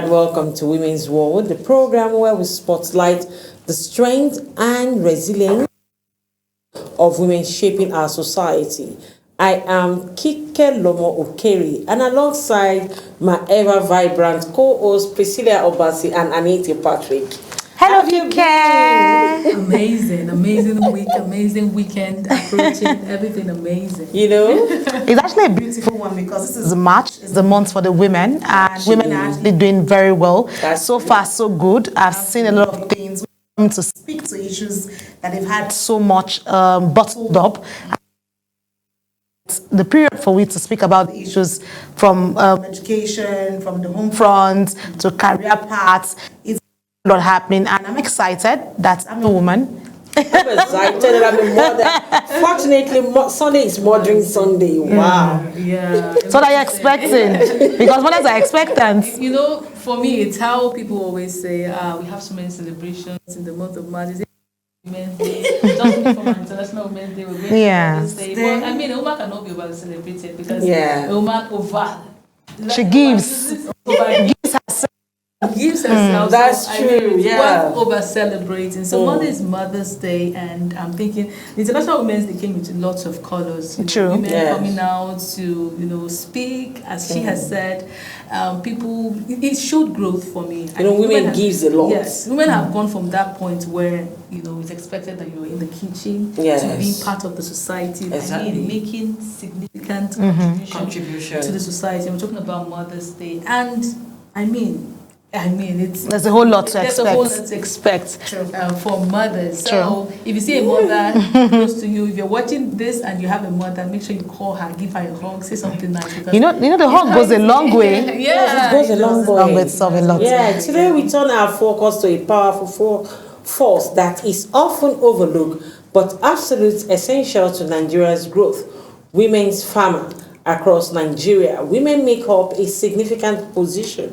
and welcome to Women's World, the program where we spotlight the strength and resilience of women shaping our society. I am Kike Lomo Okeri, and alongside my ever-vibrant co-hosts Priscilla Obasi and Anita Patrick. Hello, Kike. Amazing week, amazing weekend approaching, everything amazing. You know? It's actually a beautiful one because this is March, it's the month for the women, and women are actually doing very well. So far, so good. I've seen a lot of things to speak to issues that they've had so much bottled up. The period for we to speak about the issues from education, from the home front to career paths, it's a lot happening, and I'm excited that I'm a woman. I'm excited and I'm a mother. Fortunately, Sunday is Mothering Sunday. Wow. Yeah. So what are you expecting? Because mothers are expectant. You know, for me, it's how people always say, we have so many celebrations in the month of March. Is it Women's Day? Just before International Women's Day, we're going to Women's Day. But I mean, a woman cannot be over celebrated because a woman she gives herself. Gives herself. That's true. Worth over celebrating. So Monday is Mother's Day, and I'm thinking the International Women's Day came with lots of colors. True. Women coming out to speak, as she has said. People, it showed growth for me. Women gives a lot. Yes, women have gone from that point where it's expected that you're in the kitchen to being part of the society, and making significant contribution to the society. We're talking about Mother's Day, and there's a whole lot to expect. There's a whole lot to expect for mothers. So if you see a mother close to you, if you're watching this and you have a mother, make sure you call her, give her a hug, say something nice. Because you know, the hug goes a long way. Yes, it goes a long way. It's a lot. Yeah, today we turn our focus to a powerful force that is often overlooked but absolute essential to Nigeria's growth: women's farming. Across Nigeria, women make up a significant portion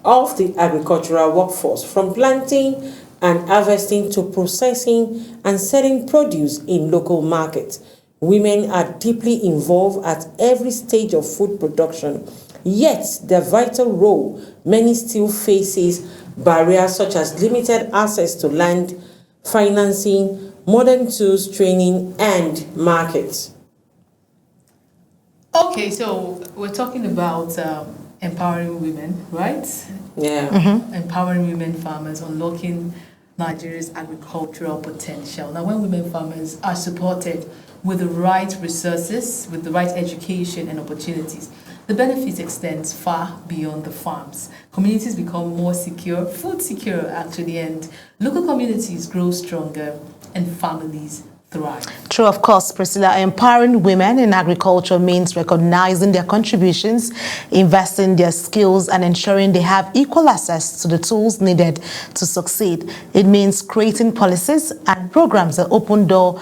of the agricultural workforce, from planting and harvesting to processing and selling produce in local markets. Women are deeply involved at every stage of food production, yet their vital role many still faces barriers such as limited access to land, financing, modern tools, training, and markets. Okay, so we're talking about empowering women, right? Yeah. Empowering women farmers, unlocking Nigeria's agricultural potential. Now, when women farmers are supported with the right resources, with the right education and opportunities, the benefit extends far beyond the farms. Communities become more secure, food secure actually, and local communities grow stronger and families thrive. True, of course, Priscilla. Empowering women in agriculture means recognizing their contributions, investing in their skills, and ensuring they have equal access to the tools needed to succeed. It means creating policies and programs that open doors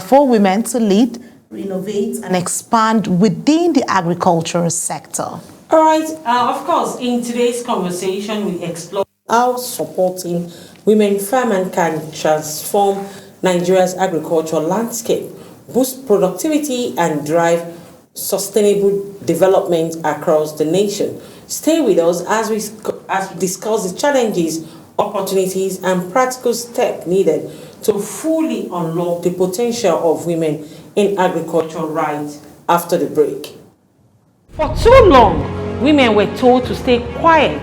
for women to lead, innovate, and expand within the agricultural sector. All right. Of course, in today's conversation, we explore how supporting women farming can transform Nigeria's agricultural landscape, boost productivity, and drive sustainable development across the nation. Stay with us as we discuss the challenges, opportunities, and practical steps needed to fully unlock the potential of women in agriculture right after the break. For too long, women were told to stay quiet,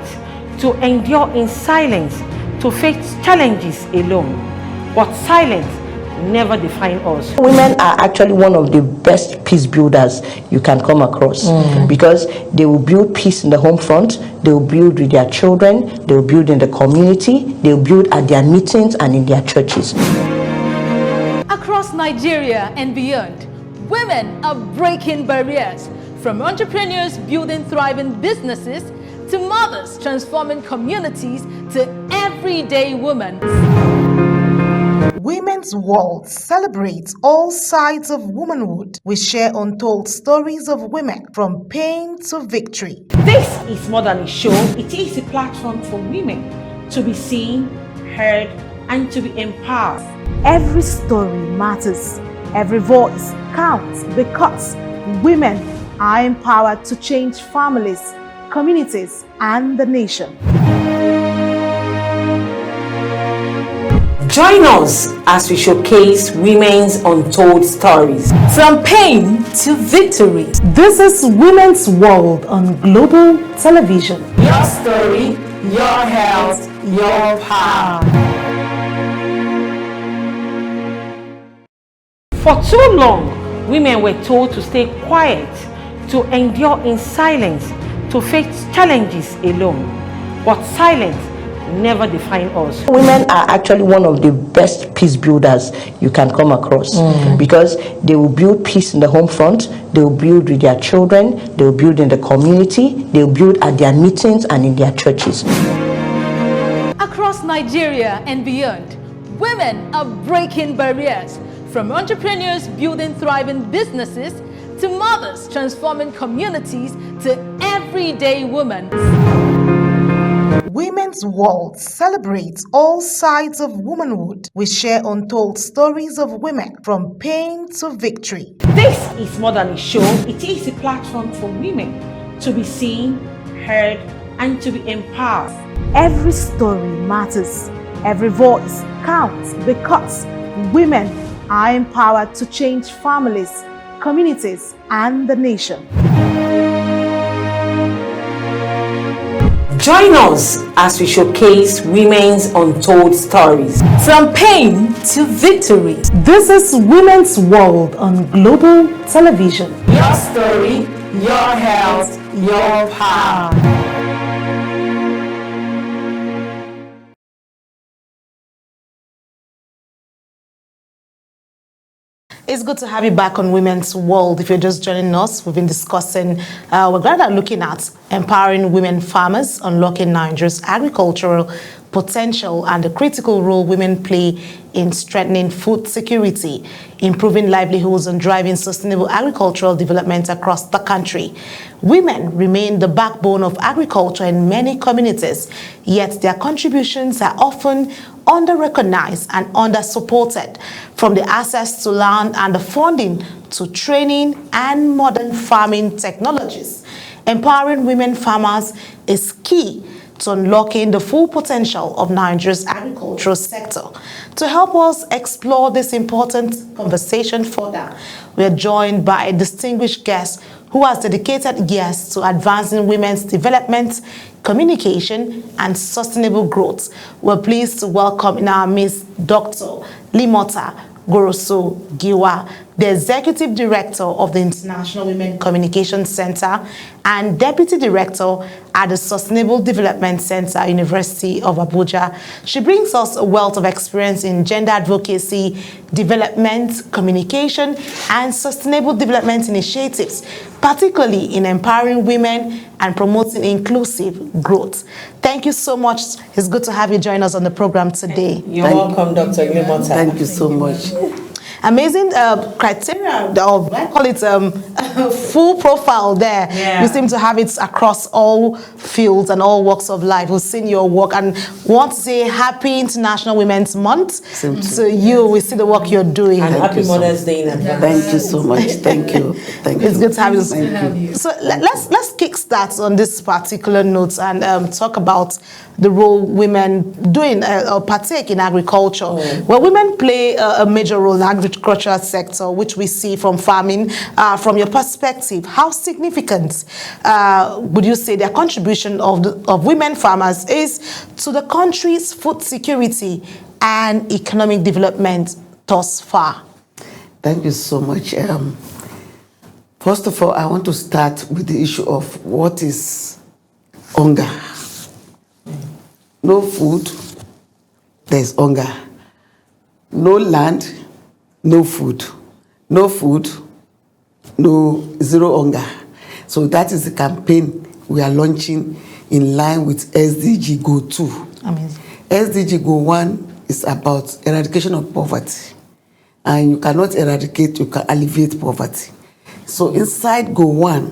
to endure in silence, to face challenges alone. But silence never defines us. Women are actually one of the best peace builders you can come across because they will build peace in the home front, they will build with their children, they will build in the community, they will build at their meetings and in their churches. Across Nigeria and beyond, women are breaking barriers, from entrepreneurs building thriving businesses to mothers transforming communities to everyday women. Women's World celebrates all sides of womanhood. We share untold stories of women from pain to victory. This is more than a show, it is a platform for women to be seen, heard, and to be empowered. Every story matters, every voice counts because women are empowered to change families, communities, and the nation. Join us as we showcase women's untold stories. From pain to victory. This is Women's World on Global Television. Your story, your health, your power. For too long, women were told to stay quiet, to endure in silence, to face challenges alone. But silence never define us. Women are actually one of the best peace builders you can come across because they will build peace in the home front, they will build with their children, they will build in the community, they will build at their meetings and in their churches. Across Nigeria and beyond, women are breaking barriers, from entrepreneurs building thriving businesses to mothers transforming communities to everyday women. Women's World celebrates all sides of womanhood. We share untold stories of women from pain to victory. This is more than a show, it is a platform for women to be seen, heard, and to be empowered. Every story matters. Every voice counts because women are empowered to change families, communities, and the nation. Join us as we showcase women's untold stories. From pain to victory. This is Women's World on Global Television. Your story, your health, your power. It's good to have you back on Women's World. If you're just joining us, we've been discussing, we're glad at looking at empowering women farmers, unlocking Nigeria's agricultural potential and the critical role women play in strengthening food security, improving livelihoods and driving sustainable agricultural development across the country. Women remain the backbone of agriculture in many communities, yet their contributions are often under-recognized and under-supported, from the access to land and the funding to training and modern farming technologies. Empowering women farmers is key to unlocking the full potential of Nigeria's agricultural sector. To help us explore this important conversation further, we are joined by a distinguished guest who has dedicated years to advancing women's development, communication, and sustainable growth. We're pleased to welcome in our midst Dr. Limota Goroso Giwa, the Executive Director of the International Women Communication Center and Deputy Director at the Sustainable Development Center, University of Abuja. She brings us a wealth of experience in gender advocacy, development, communication, and sustainable development initiatives, particularly in empowering women and promoting inclusive growth. Thank you so much. It's good to have you join us on the program today. You're welcome, Dr. Limota. Thank you so much. Amazing criteria, or I call it full profile there. Yeah. You seem to have it across all fields and all walks of life. We've seen your work and want to say Happy International Women's Month to you. We see the work you're doing. And happy Mother's Day in advance. Thank you so much. Thank you. Thank you. It's good to have you. Thank you. So let's kickstart on this particular note and talk about the role women doing or partake in agriculture. Well, women play a major role in the agricultural sector, which we see from farming. From your perspective, how significant would you say their contribution of women farmers is to the country's food security and economic development thus far? Thank you so much. First of all, I want to start with the issue of what is hunger. No food, there's hunger. No land, no food. No food, zero hunger. So that is the campaign we are launching in line with SDG Goal 2. Amazing. SDG Goal 1 is about eradication of poverty. And you cannot eradicate, you can alleviate poverty. So inside Goal 1,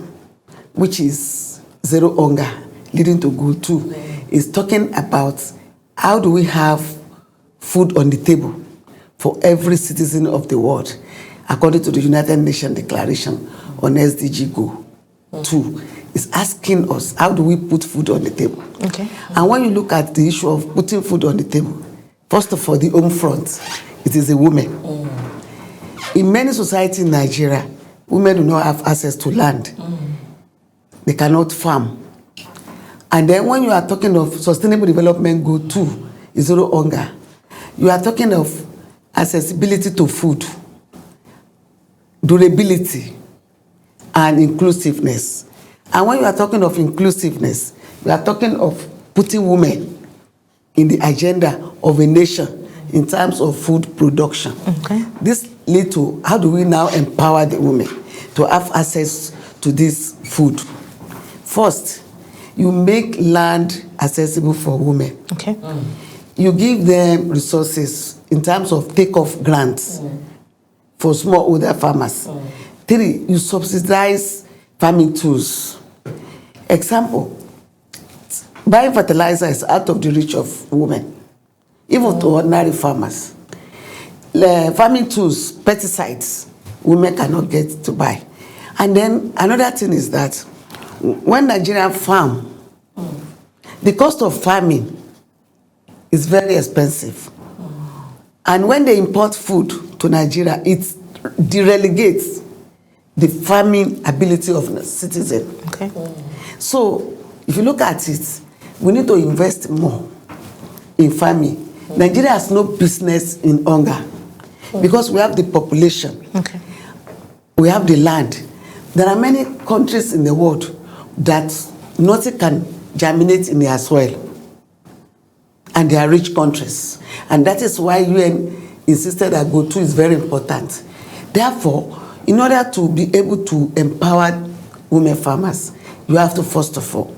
which is zero hunger, leading to Goal 2, is talking about how do we have food on the table for every citizen of the world, according to the United Nations Declaration on SDG Goal 2. It's asking us, how do we put food on the table? Okay. And when you look at the issue of putting food on the table, First of all, the home front, it is a woman. In many societies in Nigeria, women do not have access to land. They cannot farm. And then when you are talking of sustainable development goal 2, zero hunger, you are talking of accessibility to food, durability, and inclusiveness. And when you are talking of inclusiveness, we are talking of putting women in the agenda of a nation in terms of food production. Okay. This leads to how do we now empower the women to have access to this food? First, you make land accessible for women. Okay. You give them resources in terms of take-off grants for smallholder farmers. 3, you subsidize farming tools. Example, buying fertilizer is out of the reach of women, even to ordinary farmers. Farming tools, pesticides, women cannot get to buy. And then another thing is that when Nigerian farm, the cost of farming is very expensive. And when they import food to Nigeria, it derelegates the farming ability of the citizen. Okay. So if you look at it, we need to invest more in farming. Nigeria has no business in hunger because we have the population. Okay. We have the land. There are many countries in the world that nothing can germinate in their soil. And they are rich countries. And that is why UN insisted that Goal 2 is very important. Therefore, in order to be able to empower women farmers, you have to, first of all,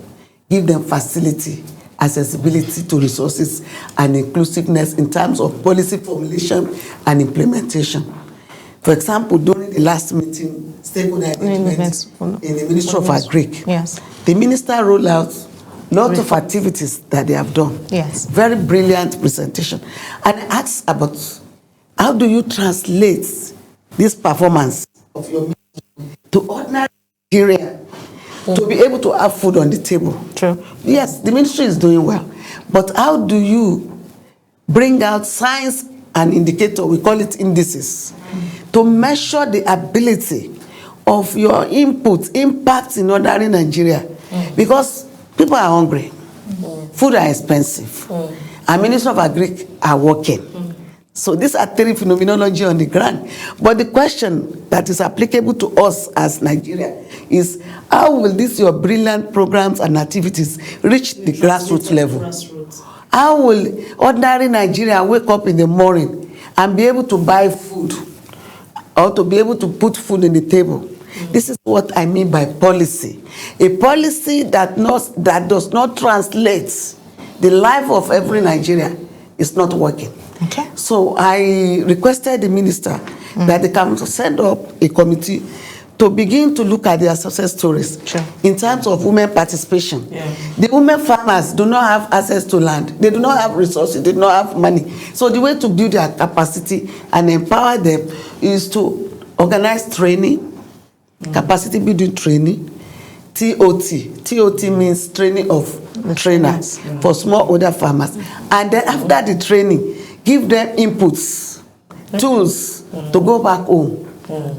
give them facility, accessibility to resources, and inclusiveness in terms of policy formulation and implementation. For example, during the last meeting, stakeholder engagement in the Ministry of Agri, Yes. the minister rolled out lots of activities that they have done. Yes. Very brilliant presentation. And asked about how do you translate this performance of your ministry to ordinary Nigeria to be able to have food on the table. True. Yes, the ministry is doing well. But how do you bring out science and indicator, we call it indices, to measure the ability of your input, impact in ordinary Nigeria? Because people are hungry, food are expensive, and Minister of Agri are working. So these are 3 phenomenology on the ground. But the question that is applicable to us as Nigeria is, how will these your brilliant programs and activities reach the grassroots level? How will ordinary Nigeria wake up in the morning and be able to buy food or to be able to put food on the table? This is what I mean by policy. A policy that does not translate the life of every Nigerian is not working. Okay. So I requested the minister that they can send up a committee to begin to look at their success stories. Sure. In terms of women participation. Yeah. The women farmers do not have access to land. They do not have resources. They do not have money. So the way to build their capacity and empower them is to organize training, capacity building training, TOT. TOT means training of trainers for smallholder farmers. And then after the training, give them inputs, tools to go back home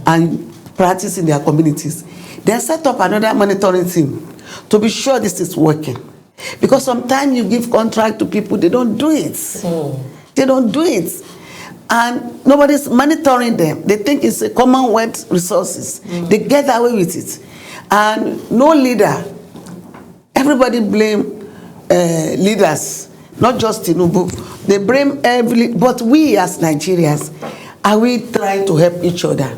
and practice in their communities. Then set up another monitoring team to be sure this is working. Because sometimes you give contract to people, they don't do it. They don't do it. And nobody's monitoring them. They think it's a Commonwealth resources. They get away with it. And no leader, everybody blame leaders, not just Tinubu. They blame but we as Nigerians, are we trying to help each other?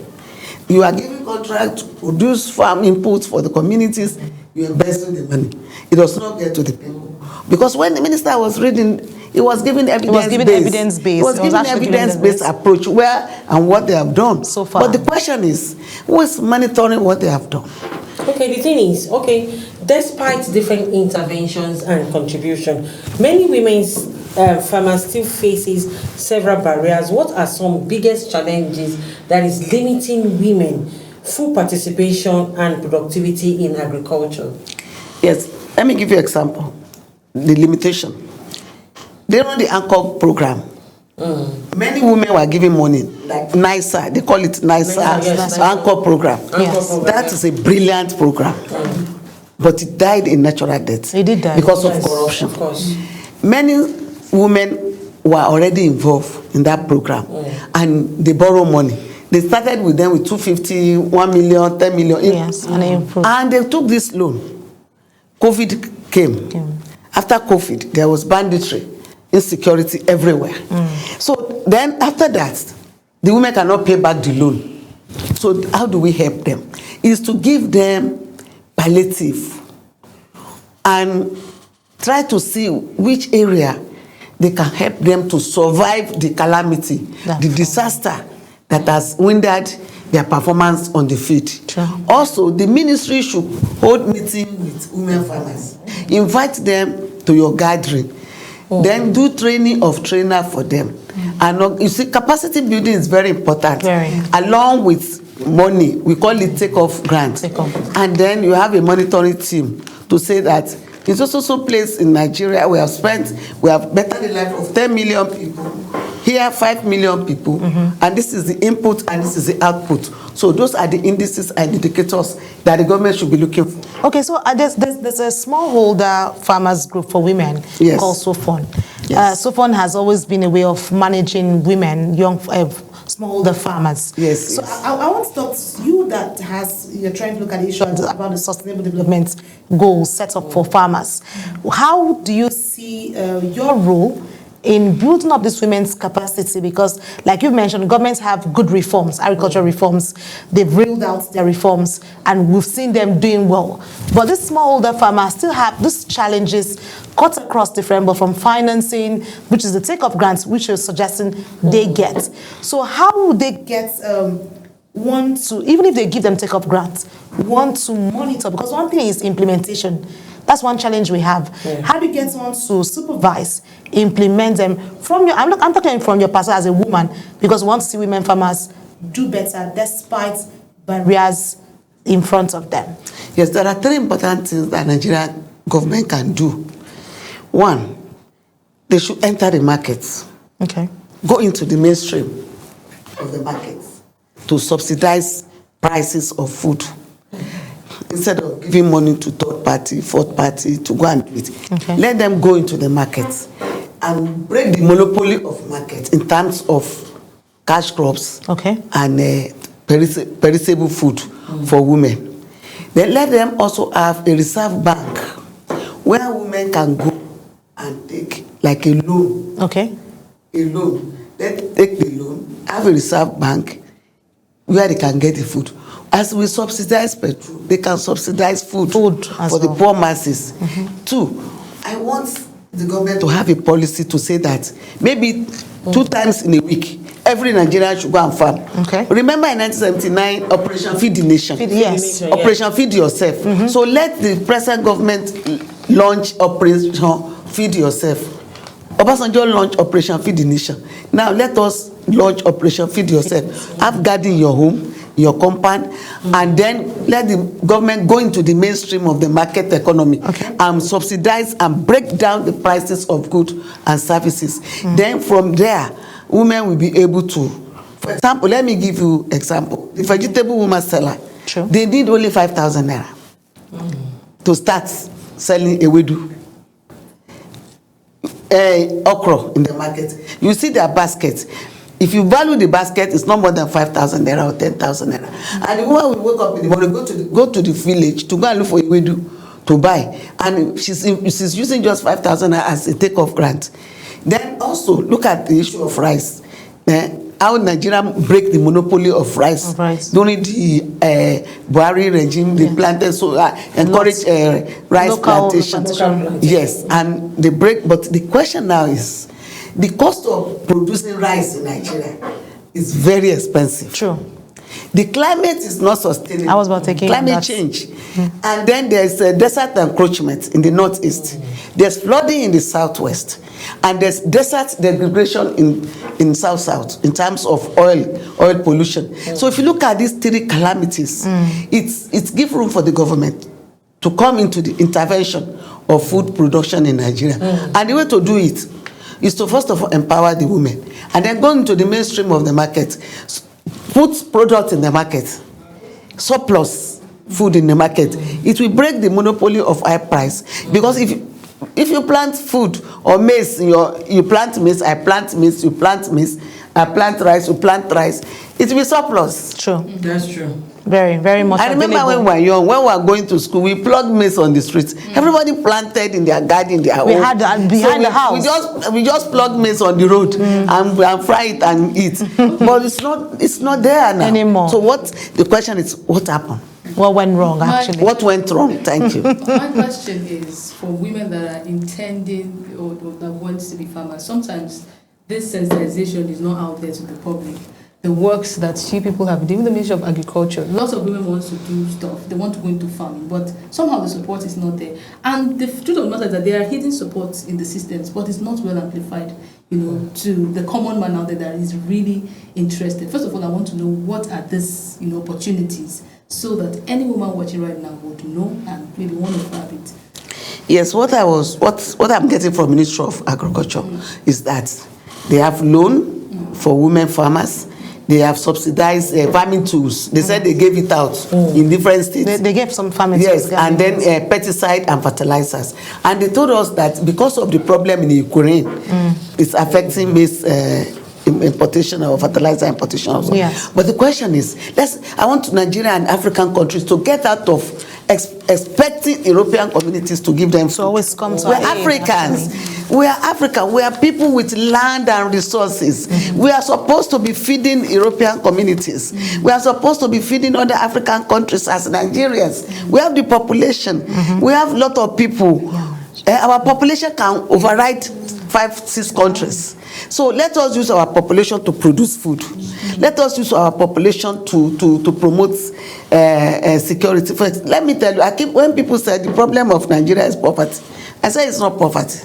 You are giving contract to produce farm inputs for the communities, you are investing the money. It does not get to the people. Because when the minister was reading, he was giving evidence-based. He was giving evidence-based approach where and what they have done. So far. But the question is, who is monitoring what they have done? Okay, the thing is, despite different interventions and contribution, many women's farmers still faces several barriers. What are some biggest challenges that is limiting women full participation and productivity in agriculture? Yes, let me give you an example. The limitation. They run the Anchor program Many women were giving money, like NISA, they call it NISA, yes, Anchor program. Yes. That is a brilliant program. But it died in natural death. It did die. Because of Yes, corruption. of course. Many women were already involved in that program, and they borrow money. They started with them with 250, 1 million, 10 million. Yes, and they improved. And they took this loan. COVID came. After COVID, there was banditry, insecurity everywhere. So then after that, the women cannot pay back the loan. So how do we help them? Is to give them palliative and try to see which area they can help them to survive the calamity, the disaster that has hindered their performance on the field. Sure. Also, the ministry should hold meeting with women farmers. Invite them to your gathering. Then do training of trainer for them. And you see, capacity building is very important. Very. Along with money, we call it take-off grant. Take-off. And then you have a monitoring team to say that it's also place in Nigeria we have bettered the life of 10 million people. Here, 5 million people, and this is the input and this is the output. So those are the indices and indicators that the government should be looking for. Okay, so there's a smallholder farmers group for women called SOFON. Yes. SOFON has always been a way of managing women, young smallholder farmers. Yes. So yes. I want to talk to you you're trying to look at the issue about the sustainable development goals set up for farmers. How do you see your role in building up this women's capacity? Because like you mentioned, governments have good reforms, agricultural reforms. They've rolled out their reforms and we've seen them doing well. But these smallholder farmers still have these challenges cut across different, but from financing, which is the take-off grants, which you're suggesting they get. So how would they get even if they give them take-off grants, want to monitor? Because one thing is implementation. That's one challenge we have. Yeah. How do you get someone to supervise, implement them from your? I'm talking from your perspective as a woman, because we want to see women farmers do better despite barriers in front of them. Yes, there are 3 important things that Nigerian government can do. One, they should enter the markets. Okay. Go into the mainstream of the markets to subsidize prices of food. Instead of giving money to third party, fourth party to go and do it. Okay. Let them go into the markets and break the monopoly of market in terms of cash crops and perishable food for women. Then let them also have a reserve bank where women can go and take like a loan. Okay. A loan. Let take the loan, have a reserve bank where they can get the food. As we subsidize petrol, they can subsidize food for the poor masses. 2, I want the government to have a policy to say that maybe 2 times in a week, every Nigerian should go and farm. Okay. Remember in 1979, Operation Feed the Nation? Yes. Operation Feed Yourself. So let the present government launch Operation Feed Yourself. Obasanjo launched Operation Feed the Nation. Now let us launch Operation Feed Yourself. Have garden in your home, your compound, and then let the government go into the mainstream of the market economy and subsidize and break down the prices of goods and services. Then from there, women will be able to, for example, let me give you example. The vegetable woman seller, they need only 5,000 naira to start selling ewedu. Okra in the market. You see their basket. If you value the basket, it's not more than 5,000 naira or 10,000 naira. And the woman will wake up in the morning, go to the village to go and look for ewedu to buy. And she's using just 5,000 naira as a take-off grant. Then also look at the issue of rice. How Nigeria break the monopoly of rice. During the Buhari regime, they planted encourage rice plantation. Yes, and they break. But the question now is, the cost of producing rice in Nigeria is very expensive. True. The climate is not sustainable. I was about taking climate change. And then there's a desert encroachment in the northeast. There's flooding in the southwest. And there's desert degradation in south-south in terms of oil pollution. So if you look at these 3 calamities, it gives room for the government to come into the intervention of food production in Nigeria. And the way to do it, is to first of all empower the women, and then go into the mainstream of the market, put products in the market, surplus food in the market. It will break the monopoly of high price, because if you plant food or maize, you plant maize, I plant maize, you plant maize, I plant rice, you plant rice, it will be surplus. True. That's true. Very, very much. I remember when we were young, when we were going to school, we plugged maize on the streets. Everybody planted in their garden, in their home. We had behind the house. We just plugged maize on the road and fry it and eat. But it's not there now anymore. So the question is, what happened? What went wrong, actually? What went wrong? Thank you. My question is for women that are intending or that want to be farmers. Sometimes this sensitization is not out there to the public. The works that you people have been doing, the Ministry of Agriculture, lots of women want to do stuff. They want to go into farming, but somehow the support is not there. And the truth of the matter is that there are hidden supports in the systems, but it's not well amplified, to the common man out there that is really interested. First of all, I want to know what are these, opportunities, so that any woman watching right now would know and maybe want to grab it. Yes, what I'm getting from Ministry of Agriculture is that they have loan for women farmers. They have subsidized farming tools. They said they gave it out in different states. They gave some farming tools. Yes, and then pesticide and fertilizers. And they told us that because of the problem in Ukraine, it's affecting this importation of fertilizer importation also. Yes. But the question is, I want Nigeria and African countries to get out of expecting European communities to give them food. So always come to We're our aid, Africans. actually. We are African. We are people with land and resources. We are supposed to be feeding European communities. We are supposed to be feeding other African countries as Nigerians. We have the population. We have a lot of people. Our population can override 5-6 countries. So let us use our population to produce food. Let us use our population to promote security. First, let me tell you, when people say the problem of Nigeria is poverty, I say it's not poverty.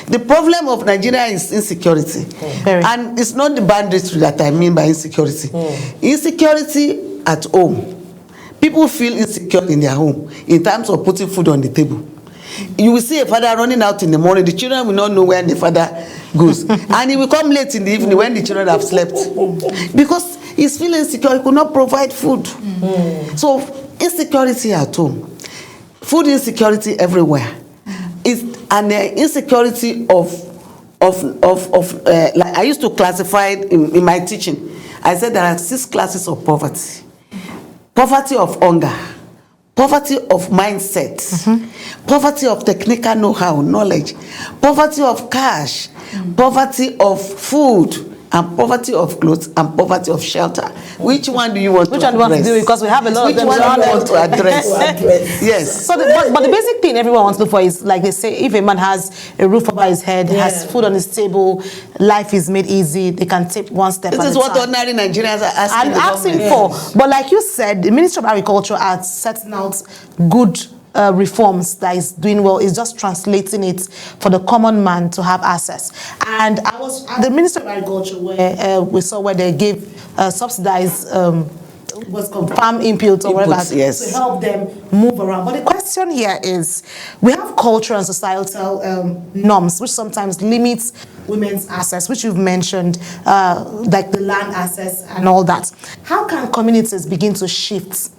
The problem of Nigeria is insecurity. And it's not the banditry that I mean by insecurity. Insecurity at home. People feel insecure in their home in terms of putting food on the table. You will see a father running out in the morning. The children will not know where the father goes. And he will come late in the evening when the children have slept. Because he's feeling insecure. He could not provide food. So insecurity at home. Food insecurity everywhere. It's an insecurity of like I used to classify it in my teaching. I said there are 6 classes of poverty. Poverty of hunger. Poverty of mindset, poverty of technical know-how, knowledge, poverty of cash, poverty of food, and poverty of clothes, and poverty of shelter. Which one do you want to address? Which one do you want to do? Because we have a lot of them. Which one do you want to address? Yes. So, but the basic thing everyone wants to look for is, like they say, if a man has a roof over his head, has food on his table, life is made easy, they can take one step at a time. This is what ordinary Nigerians are asking for. But like you said, the Ministry of Agriculture has setting out good reforms that is doing well, is just translating it for the common man to have access. And I was at the Ministry of Agriculture where we saw where they gave subsidized what's called farm inputs or whatever to help them move around. But the question here is, we have culture and societal norms which sometimes limits women's access, which you've mentioned, like the land access and all that. How can communities begin to shift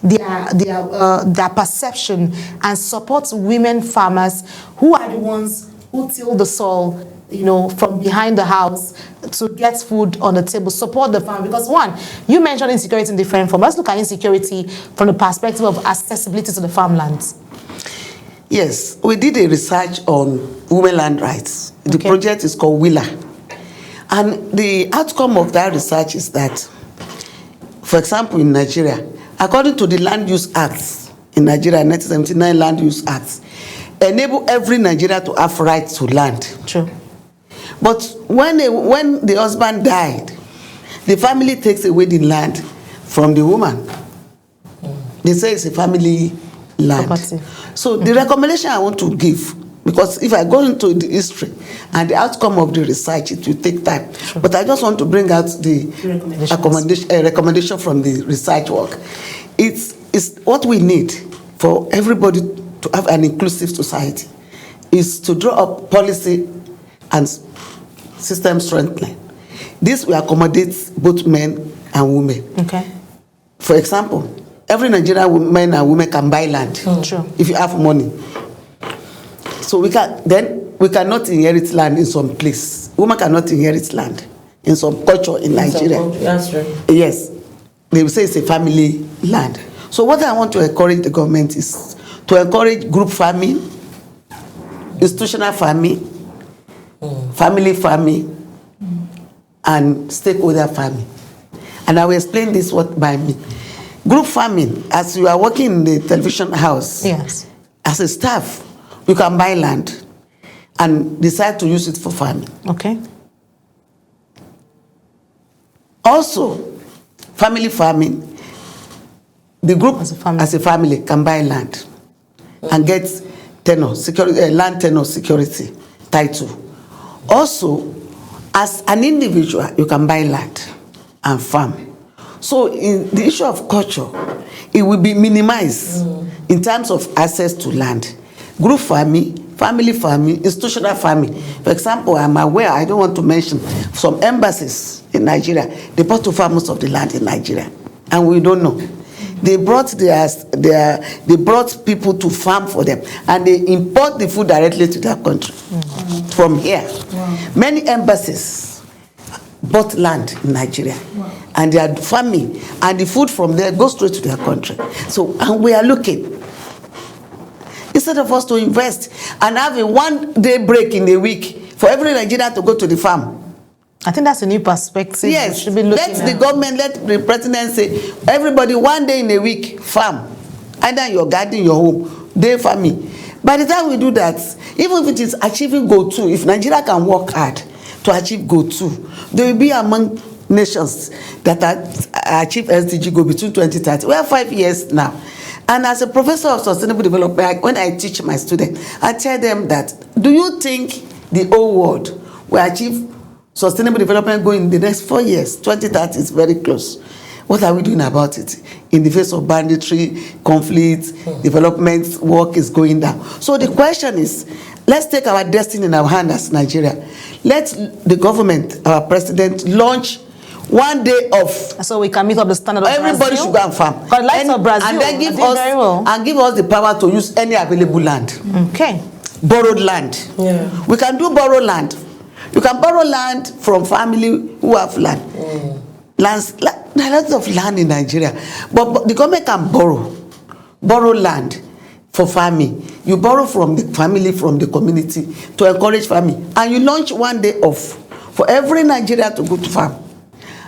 their perception and support women farmers who are the ones who till the soil, from behind the house to get food on the table, support the farm? Because one, you mentioned insecurity in different forms. Let's look at insecurity from the perspective of accessibility to the farmlands. Yes, we did a research on women land rights. The project is called WILA. And the outcome of that research is that, for example, in Nigeria, according to the Land Use Act in Nigeria, 1979 Land Use Act, enable every Nigerian to have right to land. True. But when the husband died, the family takes away the land from the woman. They say it's a family land. Property. So the recommendation I want to give, because if I go into the history and the outcome of the research, it will take time. Sure. But I just want to bring out the recommendation from the research work. It's what we need for everybody to have an inclusive society, is to draw up policy and system strengthening. This will accommodate both men and women. Okay. For example, every Nigerian man and woman can buy land. True. If you have money. So we cannot inherit land in some place. Women cannot inherit land in some culture in Nigeria. That's right. Yes. They will say it's a family land. So what I want to encourage the government is to encourage group farming, institutional farming, family farming, and stakeholder farming. And I will explain this what by me. Group farming, as you are working in the television house, Yes. as a staff, you can buy land and decide to use it for farming. Okay. Also, family farming, the group As a family. can buy land and get land tenure security title. Also, as an individual, you can buy land and farm. So in the issue of culture, it will be minimized in terms of access to land. Group farming, family farming, institutional farming. For example, I'm aware, I don't want to mention, some embassies in Nigeria, they bought to farm most of the land in Nigeria, and we don't know. They brought they brought people to farm for them, and they import the food directly to their country from here. Many embassies bought land in Nigeria, and they are farming, and the food from there goes straight to their country. So, and we are looking, instead of us to invest and have a one-day break in a week for every Nigerian to go to the farm. I think that's a new perspective. Yes, We should be looking let the government, let the president say, everybody 1 day in a week farm, either your garden, your home, day farming. By the time we do that, even if it is achieving goal 2, if Nigeria can work hard to achieve goal 2, they will be among nations that achieve SDG goal between 2030. We have 5 years now. And as a professor of sustainable development, when I teach my students, I tell them that, do you think the whole world will achieve sustainable development goal in the next 4 years? 2030 is very close. What are we doing about it? In the face of banditry, conflict, development work is going down. So the question is, let's take our destiny in our hand as Nigeria. Let the government, our president, launch 1 day off. So we can meet up the standard of Everybody Brazil. should go and farm. Because likes of Brazil, and then give I did very well. us the power to use any available land. Okay. Borrowed land. Yeah. We can do borrow land. You can borrow land from family who have land. There are lots of land in Nigeria, but the government can borrow land for farming. You borrow from the family, from the community to encourage farming, and you launch 1 day off for every Nigerian to go to farm.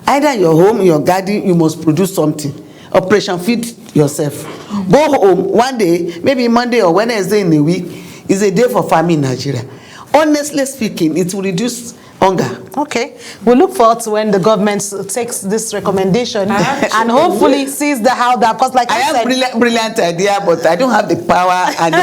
Either in your home, in your garden, you must produce something. Operation Feed Yourself. Go home 1 day, maybe Monday or Wednesday in a week, is a day for farming in Nigeria. Honestly speaking, it will reduce hunger. Okay. We look forward to when the government takes this recommendation and hopefully sees how that, because like I I have said, brilliant idea, but I don't have the power and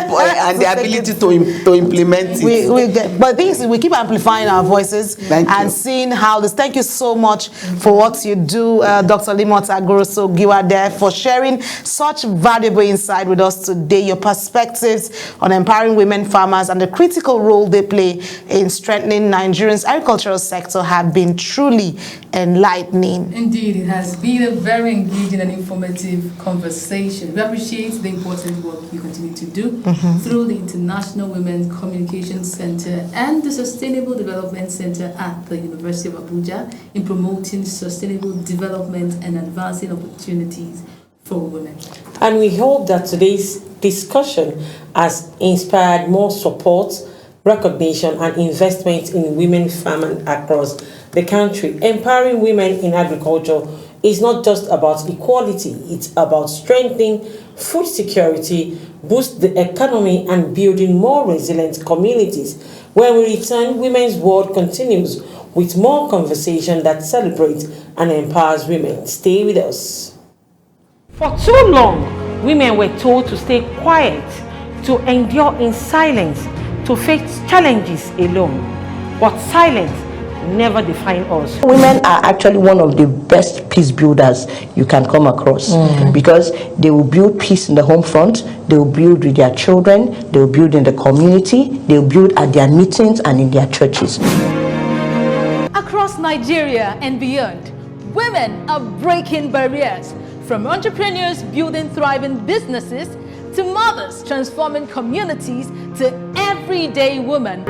the ability to implement it. but things we keep amplifying our voices and seeing how this. Thank you so much for what you do, Dr. Limot Agoroso-Giwa, for sharing such valuable insight with us today. Your perspectives on empowering women farmers and the critical role they play in strengthening Nigerians' agricultural sector have been truly enlightening. Indeed, it has been a very engaging and informative conversation. We appreciate the important work you continue to do through the International Women Communication Center and the Sustainable Development Center at the University of Abuja in promoting sustainable development and advancing opportunities for women. And we hope that today's discussion has inspired more support, recognition and investment in women farming across the country. Empowering women in agriculture is not just about equality, it's about strengthening food security, boost the economy and building more resilient communities. When we return, Women's World continues with more conversation that celebrates and empowers women. Stay with us. For too long, women were told to stay quiet, to endure in silence, to face challenges alone. But silence never define us. Women are actually one of the best peace builders you can come across because they will build peace in the home front, they will build with their children, they will build in the community, they will build at their meetings and in their churches. Across Nigeria and beyond, women are breaking barriers, from entrepreneurs building thriving businesses to mothers transforming communities to everyday women.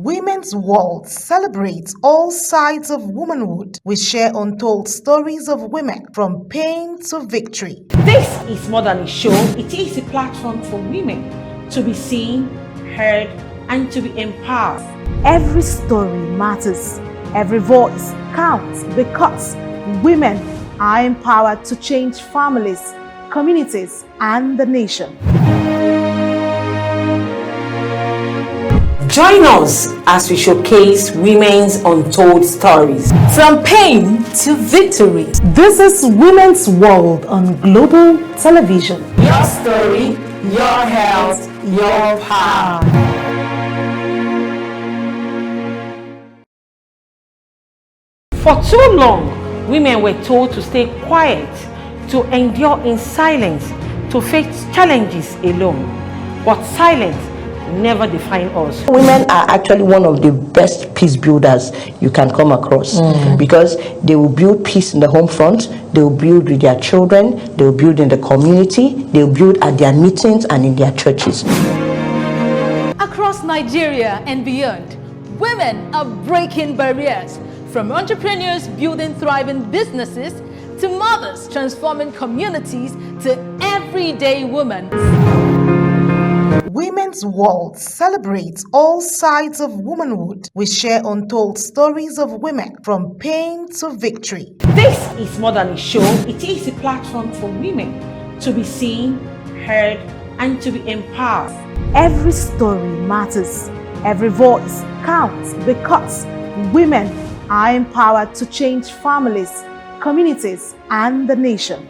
Women's World celebrates all sides of womanhood. We share untold stories of women from pain to victory. This is more than a show, it is a platform for women to be seen, heard, and to be empowered. Every story matters. Every voice counts because women are empowered to change families, communities, and the nation. Join us as we showcase women's untold stories. From pain to victory. This is Women's World on Global Television. Your story, your health, your power. For too long, women were told to stay quiet, to endure in silence, to face challenges alone. But silence never define us. Women are actually one of the best peace builders you can come across because they will build peace in the home front, they will build with their children, they will build in the community, they will build at their meetings and in their churches. Across Nigeria and beyond, women are breaking barriers, from entrepreneurs building thriving businesses to mothers transforming communities to everyday women. Women's World celebrates all sides of womanhood. We share untold stories of women from pain to victory. This is more than a show, it is a platform for women to be seen, heard, and to be empowered. Every story matters. Every voice counts because women are empowered to change families, communities, and the nation.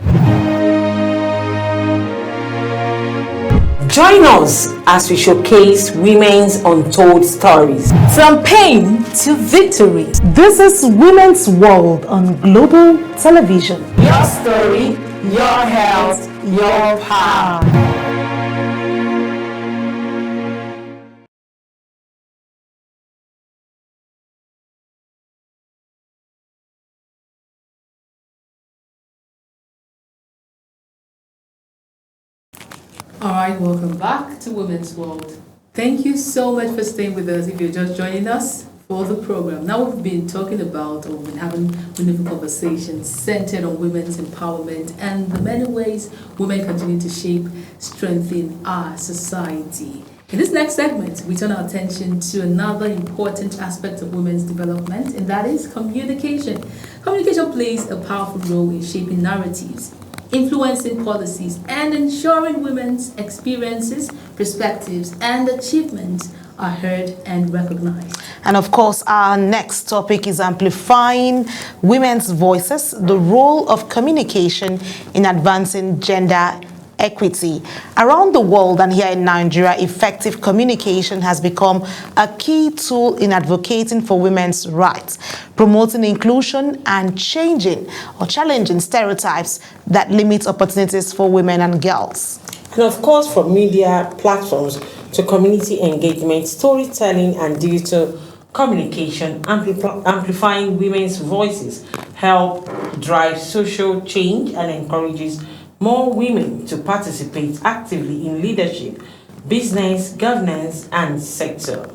Join us as we showcase women's untold stories. From pain to victory. This is Women's World on Global Television. Your story, your health, your power. All right, welcome back to Women's World. Thank you so much for staying with us if you're just joining us for the program. Now we've been talking about, or we've been having wonderful conversations centered on women's empowerment and the many ways women continue to shape, strengthen our society. In this next segment, we turn our attention to another important aspect of women's development, and that is communication. Communication plays a powerful role in shaping narratives, influencing policies, and ensuring women's experiences, perspectives, and achievements are heard and recognized. And of course, our next topic is amplifying women's voices, the role of communication in advancing gender equity. Around the world and here in Nigeria, effective communication has become a key tool in advocating for women's rights, promoting inclusion and challenging stereotypes that limit opportunities for women and girls. And of course, from media platforms to community engagement, storytelling, and digital communication, amplifying women's voices help drive social change and encourages more women to participate actively in leadership, business, governance, and sector.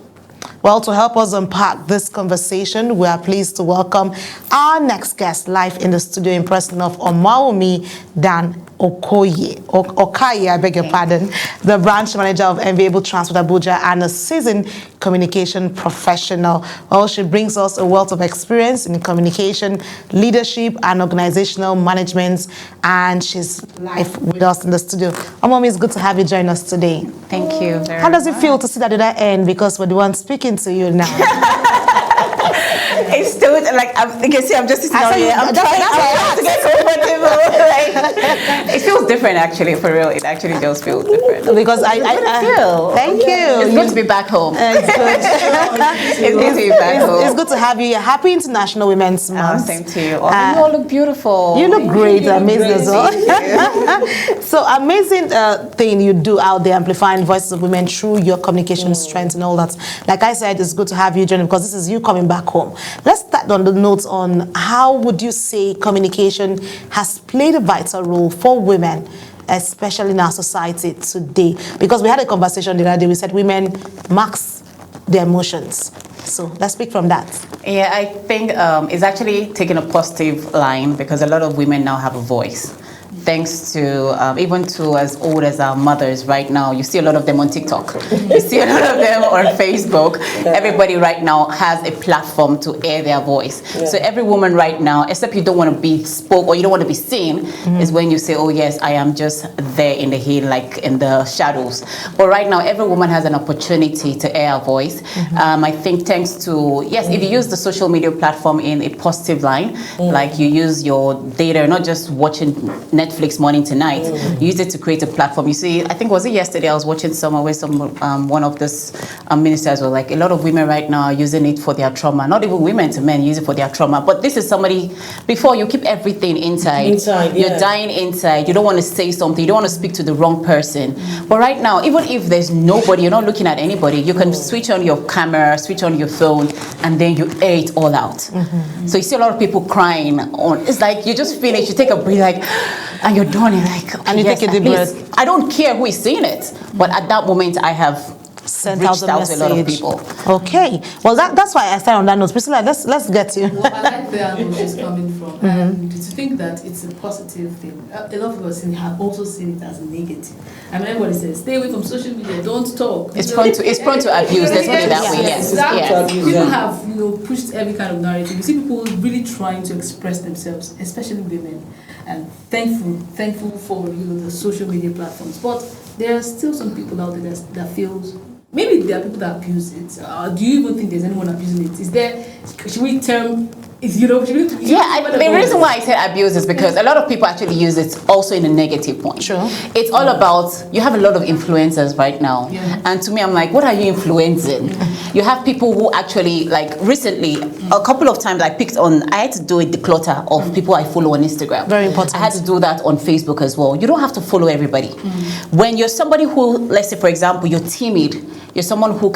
Well, to help us unpack this conversation, we are pleased to welcome our next guest live in the studio in person of Omawumi Dan Okaye, I beg your pardon, the branch manager of Enviable Transport Abuja and a seasoned communication professional. Well, she brings us a wealth of experience in communication, leadership, and organizational management, and she's live with us in the studio. Omawumi, it's good to have you join us today. Thank you very much. How does it feel to sit at that end, because we're the ones speaking to you now? It's still like you can see I'm just sitting down here. I'm trying to get comfortable. Like, it feels different actually, for real. It actually does feel different. Because I feel. thank you. It's good to be back home. It's good. It's good to be back home. It's good to have you here. Happy International Women's Month. Same to you. You all look beautiful. You look great, amazing as well. So amazing thing you do out there, amplifying voices of women through your communication strength and all that. Like I said, it's good to have you, Jenny, because this is you coming back home. Let's start on the notes on how would you say communication has played a vital role for women, especially in our society today? Because we had a conversation the other day, we said women mask their emotions. So let's speak from that. Yeah, I think it's actually taking a positive line because a lot of women now have a voice. Thanks to, even to as old as our mothers right now, you see a lot of them on TikTok. You see a lot of them on Facebook. Everybody right now has a platform to air their voice. Yeah. So every woman right now, except you don't want to be spoke or you don't want to be seen, is when you say, oh yes, I am just there in the hill, like in the shadows. But right now, every woman has an opportunity to air her voice. I think thanks to, yes, if you use the social media platform in a positive line, like you use your data, not just watching Netflix morning to night, use it to create a platform. You see, I think was it yesterday I was watching somewhere where one of this ministers were like, a lot of women right now are using it for their trauma. Not even women to men use it for their trauma. But this is somebody, before you keep everything inside. You're dying inside. You don't want to say something. You don't want to speak to the wrong person. But right now, even if there's nobody, you're not looking at anybody, you can switch on your camera, switch on your phone, and then you air it all out. So you see a lot of people crying on, it's like you just finish, you take a breath, like, and you're done, and like, okay, and you take a deep breath. I don't care who is seeing it, but at that moment I have sent reached out to a lot of people. Okay, well that's why I started on that note. Priscilla, let's get you. Well, I like where Anu is coming from, and to think that it's a positive thing. A lot of us have also seen it as a negative. I mean, everybody says, stay away from social media, don't talk. It's prone to abuse. Let's put it that way. Yes. Exactly. People have pushed every kind of narrative. You see people really trying to express themselves, especially women, and thankful for the social media platforms. But there are still some people out there that feels. Maybe there are people that abuse it. Do you even think there's anyone abusing it? Is there? Should we term? The reason why I said abuse is because a lot of people actually use it also in a negative point. Sure. It's all about, you have a lot of influencers right now. Yeah. And to me, I'm like, what are you influencing? You have people who actually, like recently, a couple of times I had to do a declutter of people I follow on Instagram. Very important. I had to do that on Facebook as well. You don't have to follow everybody. When you're somebody who, let's say for example, you're timid, you're someone who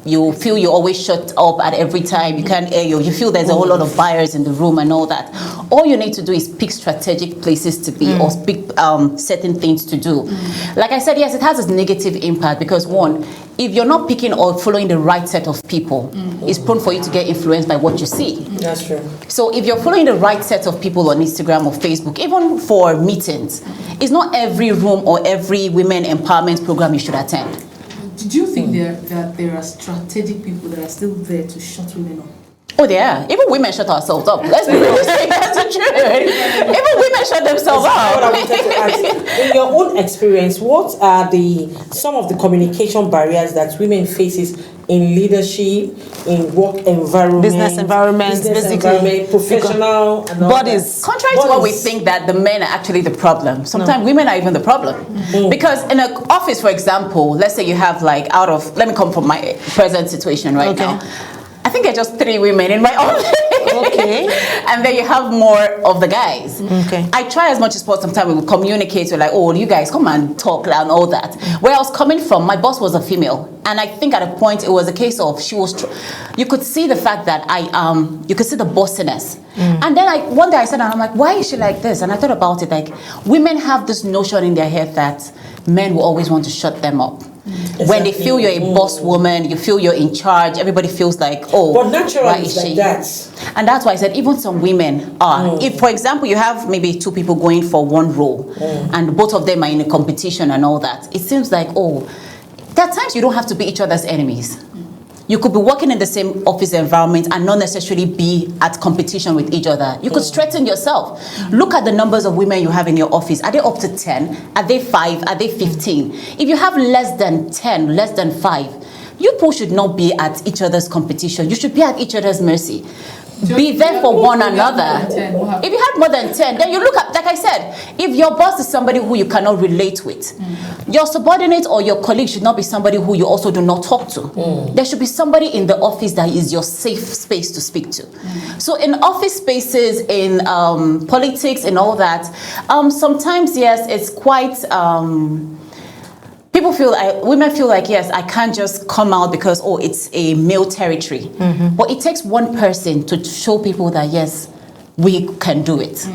you feel you're always shut up at every time, you can't air you feel there's a whole lot of buyers in the room and all that. All you need to do is pick strategic places to be or pick certain things to do. Like I said, yes, it has a negative impact because one, if you're not picking or following the right set of people, it's prone for you to get influenced by what you see. That's true. So if you're following the right set of people on Instagram or Facebook, even for meetings, it's not every room or every women empowerment program you should attend. Do you think that there are strategic people that are still there to shut women up? Oh, they are. Even women shut ourselves up. Let's be real. That's the truth. Even women shut themselves up. In your own experience, what are some of the communication barriers that women faces in leadership, in work environment, business environment, professional and all bodies? that? Contrary to what we think that the men are actually the problem, sometimes women are even the problem. Because in an office, for example, let's say you have let me come from my present situation right now. I think there are just 3 women in my office. Okay. And then you have more of the guys. Okay. I try as much as possible. Sometimes we would communicate. We're like, oh, you guys come and talk and all that. Where I was coming from, my boss was a female. And I think at a point it was a case of you could see the fact that you could see the bossiness. And then one day I said, I'm like, why is she like this? And I thought about it, like women have this notion in their head that men will always want to shut them up. Exactly. When they feel you're a boss woman, you feel you're in charge, everybody feels like, oh, but naturally it's like that. And that's why I said even some women are. If, for example, you have maybe 2 people going for one role and both of them are in a competition and all that, it seems like, oh, there are times you don't have to be each other's enemies. You could be working in the same office environment and not necessarily be at competition with each other. You could strengthen yourself. Look at the numbers of women you have in your office. Are they up to 10? Are they 5? Are they 15? If you have less than 10, less than 5, you people should not be at each other's competition. You should be at each other's mercy. be there for one another. If If you have more than 10, then you look at, like I said, if your boss is somebody who you cannot relate with, your subordinate or your colleague should not be somebody who you also do not talk to. There should be somebody in the office that is your safe space to speak to. So in office spaces, in politics and all that, sometimes, yes, it's quite... women feel like, yes, I can't just come out because, oh, it's a male territory. But it takes one person to show people that, yes, we can do it.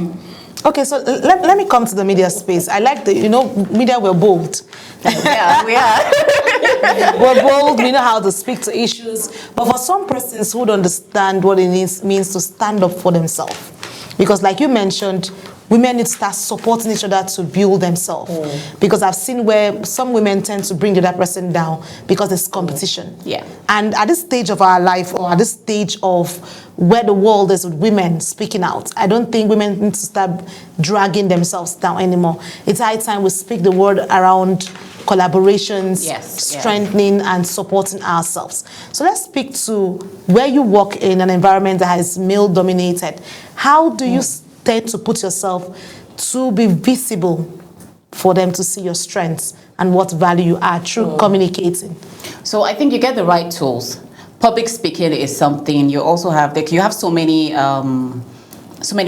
Okay, so let me come to the media space. I like media were bold. Yeah, we are. We're bold, we know how to speak to issues. But for some persons who don't understand what it means to stand up for themselves. Because like you mentioned, women need to start supporting each other to build themselves. Because I've seen where some women tend to bring the other person down because there's competition. Yeah. And at this stage of our life, or at this stage of where the world is with women speaking out, I don't think women need to start dragging themselves down anymore. It's high time we speak the word around collaborations, strengthening and supporting ourselves. So let's speak to where you work in an environment that is male dominated. How do you tend to put yourself to be visible for them to see your strengths and what value you add through communicating? So I think you get the right tools. Public speaking is something. You also have you have so many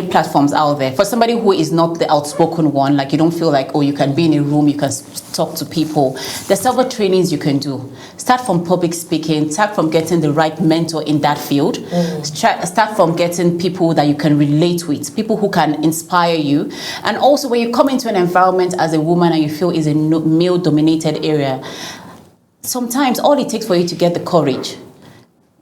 platforms out there. For somebody who is not the outspoken one, like you don't feel like, oh, you can be in a room, you can talk to people. There's several trainings you can do. Start from public speaking, start from getting the right mentor in that field. Start from getting people that you can relate with, people who can inspire you. And also when you come into an environment as a woman and you feel is a male-dominated area, sometimes all it takes for you to get the courage,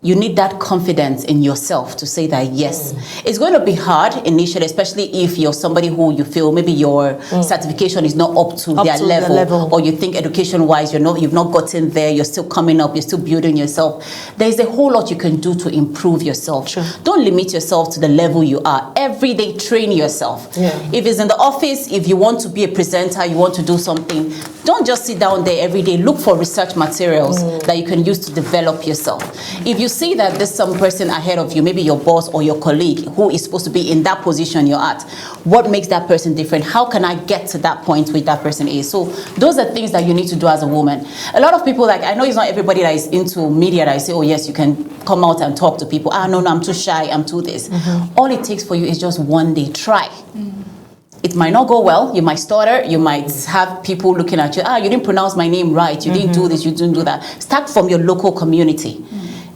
you need that confidence in yourself to say that, yes. It's going to be hard initially, especially if you're somebody who you feel maybe your certification is not up to their level, or you think education-wise you've not gotten there, you're still coming up, you're still building yourself. There's a whole lot you can do to improve yourself. Don't limit yourself to the level you are. Every day, train yourself. If it's in the office, if you want to be a presenter, you want to do something, don't just sit down there every day. Look for research materials that you can use to develop yourself. If you see that there's some person ahead of you, maybe your boss or your colleague who is supposed to be in that position you're at, what makes that person different? How can I get to that point where that person is? So those are things that you need to do as a woman. A lot of people, like, I know it's not everybody that is into media that I say, oh yes, you can come out and talk to people. No, I'm too shy, I'm too this. All it takes for you is just one day, try. It might not go well, you might stutter, you might have people looking at you, you didn't pronounce my name right, you didn't do this, you didn't do that. Start from your local community.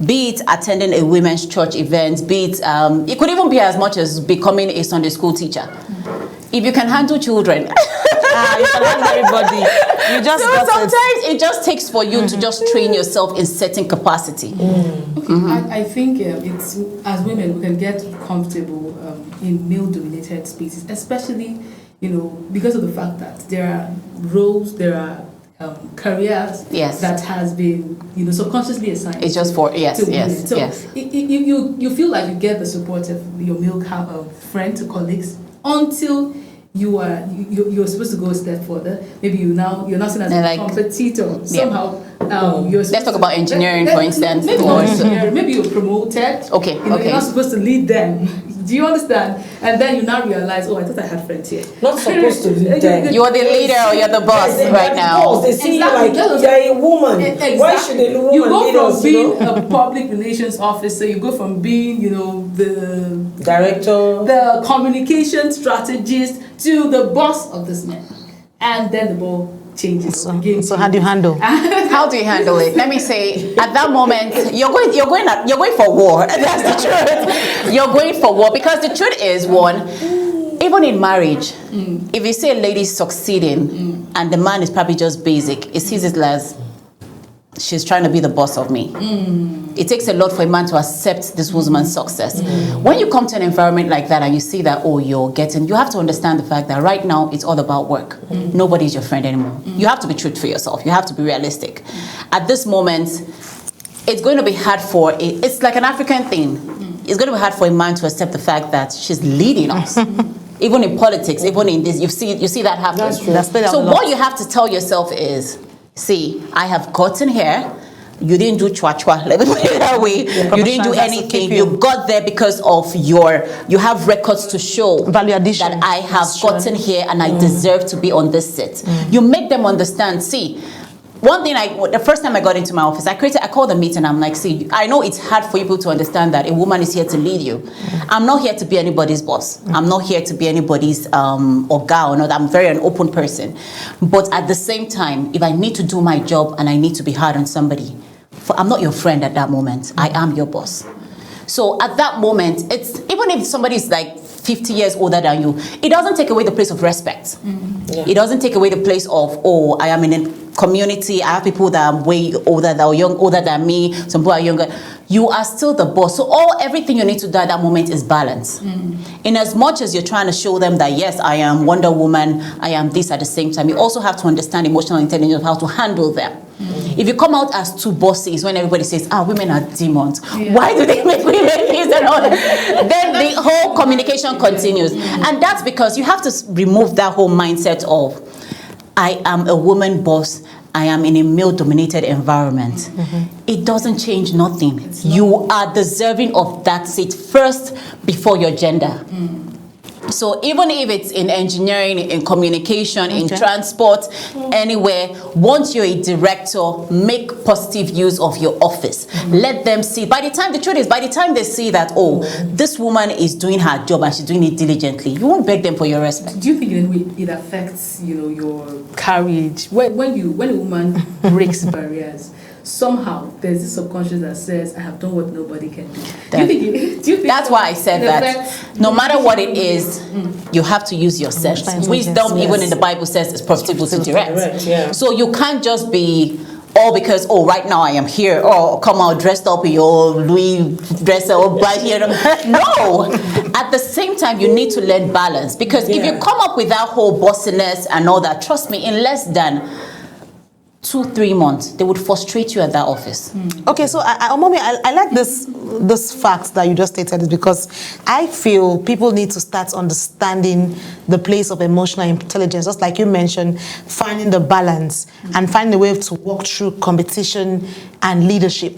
Be it attending a women's church event, be it, it could even be as much as becoming a Sunday school teacher. If you can handle children. You can handle everybody. You just so sometimes it just takes for you to just train yourself in certain capacity. I think it's, as women, we can get comfortable in male-dominated spaces, especially, because of the fact that there are roles, there are careers that has been, subconsciously assigned. It's just for So you feel like you get the support of your male friend to colleagues until you're supposed to go a step further. Maybe you're not seen as a competitor. Somehow, let's talk about engineering, for instance. Maybe not engineering. Maybe you're promoted. Okay. You're not supposed to lead them. Do you understand? And then you now realize, I thought I had friends here. Not supposed to lead them. You're the leader or you're the boss right now. They see you like you're a woman. Exactly. Why should a woman you go lead from us, being a public relations officer, you go from being, the director, the communication strategist, to the boss of this man. And then the ball changes. So how do you handle? How do you handle it? Let me say, at that moment, you're going for war. That's the truth. You're going for war because the truth is, one, even in marriage, if you say a lady's succeeding and the man is probably just basic, it sees it as she's trying to be the boss of me. It takes a lot for a man to accept this woman's success. When you come to an environment like that and you see that, you have to understand the fact that right now it's all about work. Nobody's your friend anymore. You have to be true for yourself. You have to be realistic. At this moment, it's going to be hard it's like an African thing. It's going to be hard for a man to accept the fact that she's leading us. Even in politics, even in this, you see that happen. That's true. So what you have to tell yourself is, see, I have gotten here. You didn't do chua-chua, let me put it that way. You didn't do anything. You got there because of you have records to show value addition that I have gotten here and I deserve to be on this seat. You make them understand. See, one thing, the first time I got into my office, I called a meeting. I'm like, see, I know it's hard for people to understand that a woman is here to lead you. I'm not here to be anybody's boss. I'm not here to be anybody's oga or not. I'm very an open person. But at the same time, if I need to do my job and I need to be hard on somebody, I'm not your friend at that moment. I am your boss. So at that moment, it's even if somebody is like 50 years older than you, it doesn't take away the place of respect. It doesn't take away the place of, oh, I am in a community, I have people that are way older, that are older than me, some people are younger. You are still the boss. So everything you need to do at that moment is balance. In as much as you're trying to show them that, yes, I am Wonder Woman, I am this at the same time, you also have to understand emotional intelligence of how to handle them. If you come out as two bosses, when everybody says, women are demons, why do they make women this and all that? Then the whole communication continues. And that's because you have to remove that whole mindset of, I am a woman boss, I am in a male-dominated environment. It doesn't change nothing. You are deserving of that seat first before your gender. So even if it's in engineering, in communication, in transport, anywhere, once you're a director, make positive use of your office. Let them see. The truth is, by the time they see that, this woman is doing her job and she's doing it diligently, you won't beg them for your respect. Do you think in a way it affects, your carriage? When a woman breaks barriers, somehow there's this subconscious that says, I have done what nobody can do. Do you think that's why I said that no matter what it is, you have to use your sense. Wisdom, even in the Bible, says it's profitable to direct. So you can't just be all because, right now I am here, come out dressed up in your Louis dress or bright here. No! At the same time, you need to learn balance. Because if you come up with that whole bossiness and all that, trust me, in less than 2-3 months, they would frustrate you at that office. Okay, so Mommy, I like this fact that you just stated, is because I feel people need to start understanding the place of emotional intelligence, just like you mentioned, finding the balance and finding a way to walk through competition and leadership.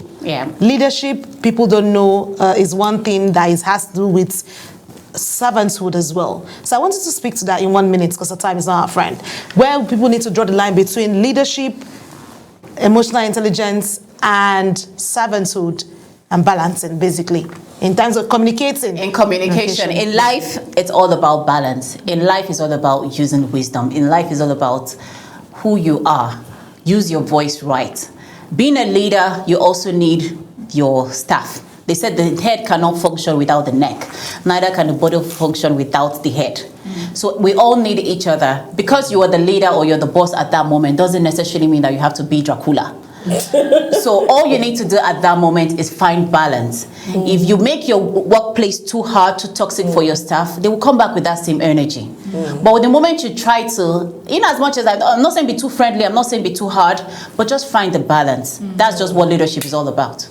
Leadership, people don't know, is one thing that has to do with servanthood as well. So I wanted to speak to that in 1 minute because the time is not our friend. Where people need to draw the line between leadership, emotional intelligence, and servanthood, and balancing, basically, in terms of communicating. In communication. In life, it's all about balance. In life, it's all about using wisdom. In life, it's all about who you are. Use your voice right. Being a leader, you also need your staff. They said the head cannot function without the neck. Neither can the body function without the head. So we all need each other. Because you are the leader or you're the boss at that moment doesn't necessarily mean that you have to be Dracula. So all you need to do at that moment is find balance. If you make your workplace too hard, too toxic for your staff, they will come back with that same energy. But the moment you try to, in as much as I'm not saying be too friendly, I'm not saying be too hard, but just find the balance. That's just what leadership is all about.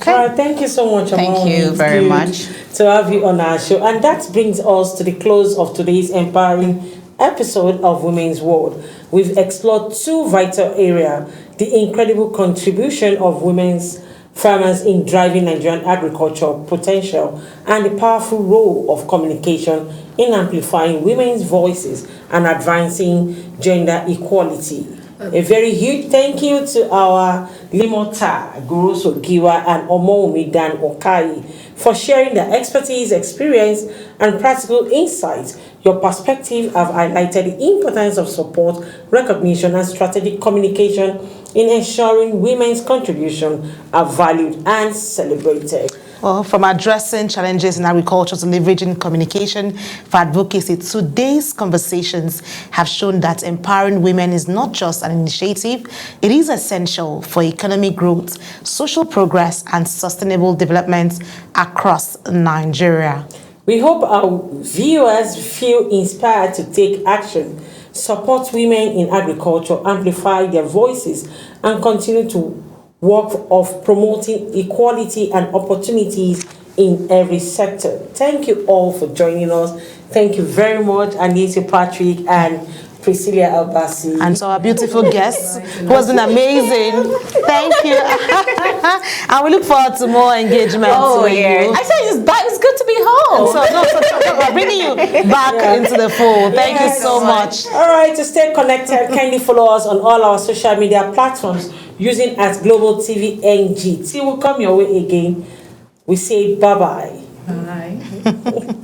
Okay. All right, thank you so much, Amon. Thank you very much to have you on our show. And that brings us to the close of today's empowering episode of Women's World. We've explored two vital areas: the incredible contribution of women's farmers in driving Nigerian agriculture potential and the powerful role of communication in amplifying women's voices and advancing gender equality. A very huge thank you to our Limota Guruso Giwa and Omoumi Dan Okai for sharing their expertise, experience, and practical insights. Your perspective have highlighted the importance of support, recognition, and strategic communication in ensuring women's contribution are valued and celebrated. Well, from addressing challenges in agriculture to leveraging communication for advocacy, today's conversations have shown that empowering women is not just an initiative, it is essential for economic growth, social progress, and sustainable development across Nigeria. We hope our viewers feel inspired to take action, support women in agriculture, amplify their voices, and continue to work of promoting equality and opportunities in every sector. Thank you all for joining us. Thank you very much, Anita Patrick and Priscilla Albasi. And to our beautiful guests, who has been amazing. Thank you. And we look forward to more engagement. Oh, with yeah. you. I said it's good to be home. So we're bringing you back into the fold. Thank you so much. All right, to stay connected, kindly follow us on all our social media platforms using @Global TV NG. Till we come your way again, we say bye-bye. Bye.